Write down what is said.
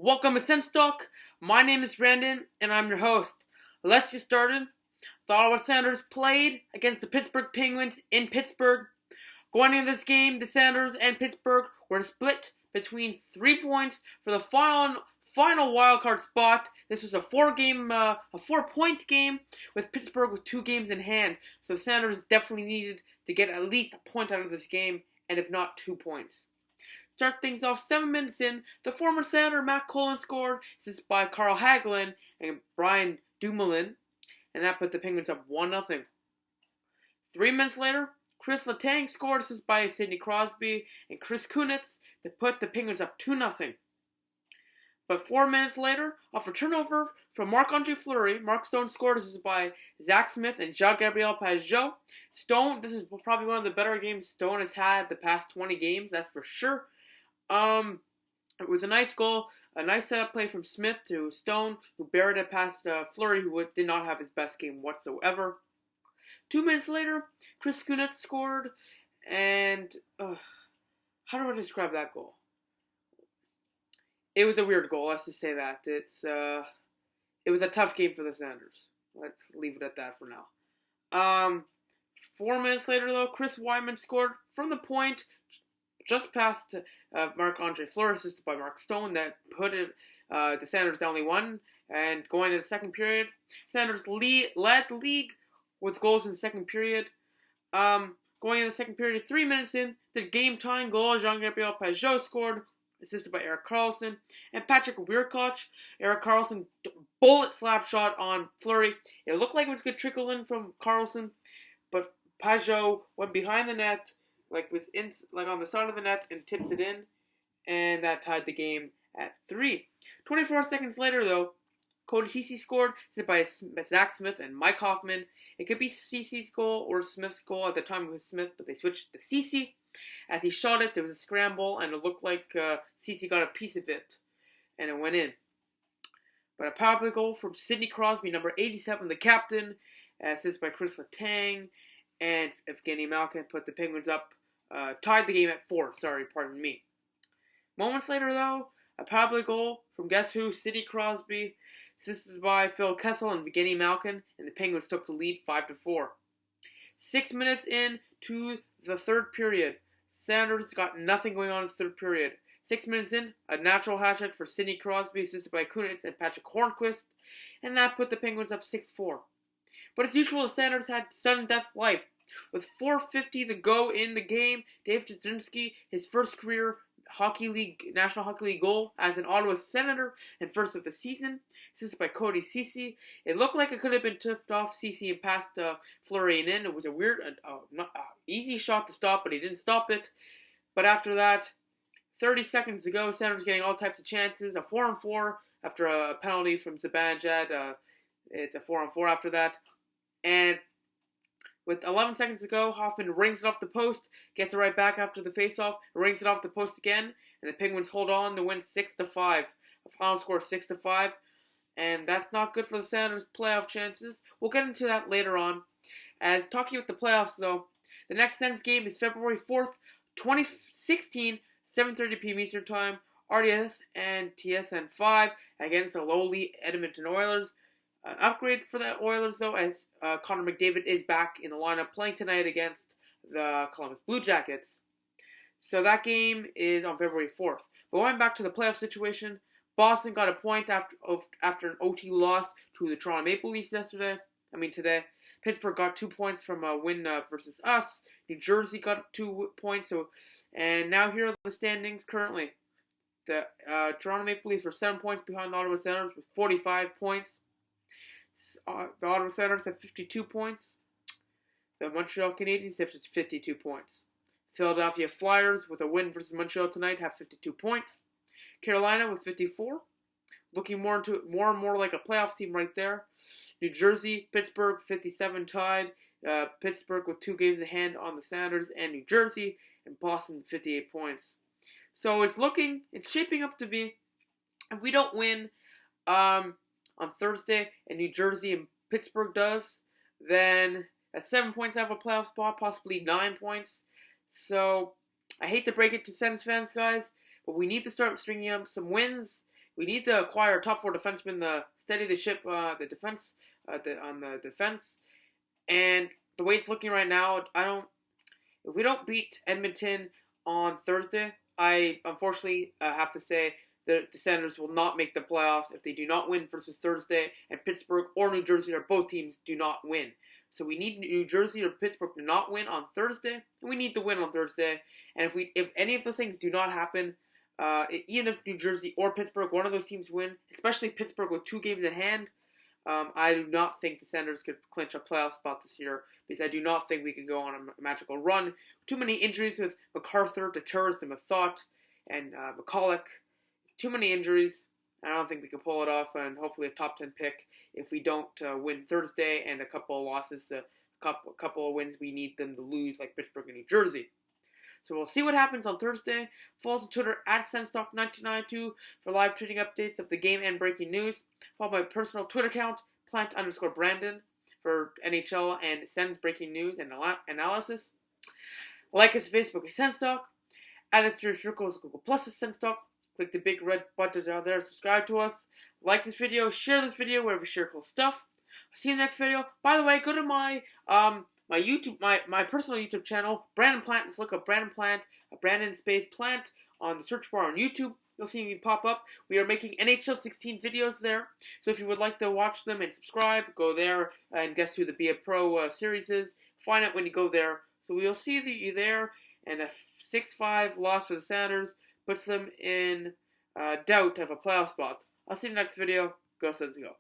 Welcome to SENS Talk. My name is Brandon, and I'm your host. Let's get started. The Ottawa Senators played against the Pittsburgh Penguins in Pittsburgh. Going into this game, the Senators and Pittsburgh were split between 3 points for the final wildcard spot. This was a 4-point game with Pittsburgh with 2 games in hand. So the Senators definitely needed to get at least a point out of this game, and if not 2 points. Start things off 7 minutes in. The former Senator Matt Cullen scored. This is by Carl Hagelin and Brian Dumoulin, and that put the Penguins up 1-0. 3 minutes later, Chris Letang scored. This is by Sidney Crosby and Chris Kunitz to put the Penguins up 2-0. But 4 minutes later, off a turnover from Marc-Andre Fleury, Mark Stone scored. This is by Zach Smith and Jean-Gabriel Pageau. Stone, this is probably one of the better games Stone has had the past 20 games, that's for sure. It was a nice goal, a nice setup play from Smith to Stone, who buried it past Fleury, who did not have his best game whatsoever. 2 minutes later, Chris Kunitz scored, and how do I describe that goal? It was a weird goal, let's just say that. It was a tough game for the Senators. Let's leave it at that for now. 4 minutes later, though, Chris Wyman scored from the point, just past Marc-Andre Fleury, assisted by Mark Stone, that put the Senators down only 1. And going to the second period, Senators led the league with goals in the second period. Going in the second period, 3 minutes in, the game-tying goal, Jean-Gabriel Pageau scored, assisted by Erik Karlsson and Patrick Wirkoch. Erik Karlsson bullet slap shot on Fleury. It looked like it was good trickle in from Karlsson, but Pageau went behind the net, was on the side of the net, and tipped it in, and that tied the game at 3. 24 seconds later, though, Cody Ceci scored, by Zach Smith and Mike Hoffman. It could be Ceci's goal or Smith's goal. At the time it was Smith, but they switched to Ceci. As he shot it, there was a scramble, and it looked like Ceci got a piece of it, and it went in. But a power play goal from Sidney Crosby, number 87, the captain, assisted by Chris Letang, and Evgeny Malkin put the Penguins up, tied the game at 4. Moments later, though, a power play goal from guess who? Sidney Crosby, assisted by Phil Kessel and Evgeny Malkin, and the Penguins took the lead 5-4. 6 minutes in to the third period. Senators got nothing going on in the third period. 6 minutes in, a natural hat-trick for Sidney Crosby, assisted by Kunitz and Patrick Hornquist, and that put the Penguins up 6-4. But as usual, the Senators had sudden death life. With 4:50 to go in the game, Dave Jasinski, his first career National Hockey League goal as an Ottawa Senator and first of the season, assisted by Cody Ceci. It looked like it could have been tipped off Ceci and past Fleury and in. It was a weird, easy shot to stop, but he didn't stop it. But after that, 30 seconds to go, Senators getting all types of chances. A 4-on-4 after a penalty from Zibanejad. It's a 4-on-4 after that. And with 11 seconds to go, Hoffman rings it off the post, gets it right back after the faceoff, rings it off the post again, and the Penguins hold on to win 6-5. A final score 6-5, and that's not good for the Senators' playoff chances. We'll get into that later on. As talking about the playoffs, though, the next Sens game is February 4th, 2016, 7:30 p.m. Eastern Time, RDS and TSN 5 against the lowly Edmonton Oilers. An upgrade for the Oilers, though, as Connor McDavid is back in the lineup playing tonight against the Columbus Blue Jackets. So that game is on February 4th. But going back to the playoff situation, Boston got a point after an OT loss to the Toronto Maple Leafs today. Pittsburgh got 2 points from a win versus us. New Jersey got 2 points. And now here are the standings currently. The Toronto Maple Leafs are 7 points behind the Ottawa Senators with 45 points. The Ottawa Senators have 52 points. The Montreal Canadiens have 52 points. Philadelphia Flyers, with a win versus Montreal tonight, have 52 points. Carolina with 54. Looking more and more like a playoff team right there. New Jersey, Pittsburgh, 57 tied. Pittsburgh with 2 games in hand on the Senators and New Jersey. And Boston, 58 points. So it's shaping up to be, if we don't win on Thursday, and New Jersey and Pittsburgh does, then at 7 points out of a playoff spot, possibly 9 points. So I hate to break it to Sens fans, guys, but we need to start stringing up some wins We need to acquire a top 4 defenseman to steady the ship, the defense, on the defense. And the way it's looking right now, if we don't beat Edmonton on Thursday, I unfortunately have to say that the Senators will not make the playoffs if they do not win versus Thursday, and Pittsburgh or New Jersey, or both teams, do not win. So we need New Jersey or Pittsburgh to not win on Thursday, and we need to win on Thursday. And if any of those things do not happen, even if New Jersey or Pittsburgh, one of those teams win, especially Pittsburgh with 2 games in hand, I do not think the Senators could clinch a playoff spot this year, because I do not think we can go on a magical run. Too many injuries with MacArthur, DeChurch, and Mathot, and McCulloch. Too many injuries. I don't think we can pull it off, and hopefully a top 10 pick if we don't win Thursday, and a couple of losses, a couple of wins we need them to lose, like Pittsburgh and New Jersey. So we'll see what happens on Thursday. Follow us on Twitter at SENStalk1992 for live tweeting updates of the game and breaking news. Follow my personal Twitter account, Plant_Brandon, for NHL and SENS breaking news and analysis. Like us on Facebook at SENStalk. Add us to your circles, Google Plus at SENStalk. Click the big red button down there, subscribe to us. Like this video, share this video wherever you share cool stuff. I'll see you in the next video. By the way, go to my YouTube, my personal YouTube channel, Brandon Plant. Just look up Brandon Plant, Brandon space Plant on the search bar on YouTube. You'll see me pop up. We are making NHL 16 videos there. So if you would like to watch them and subscribe, go there and guess who the Be a Pro series is. Find out when you go there. So we'll see you there. And a 6-5 loss for the Senators puts them in doubt of a playoff spot. I'll see you in the next video. Go Sens, go.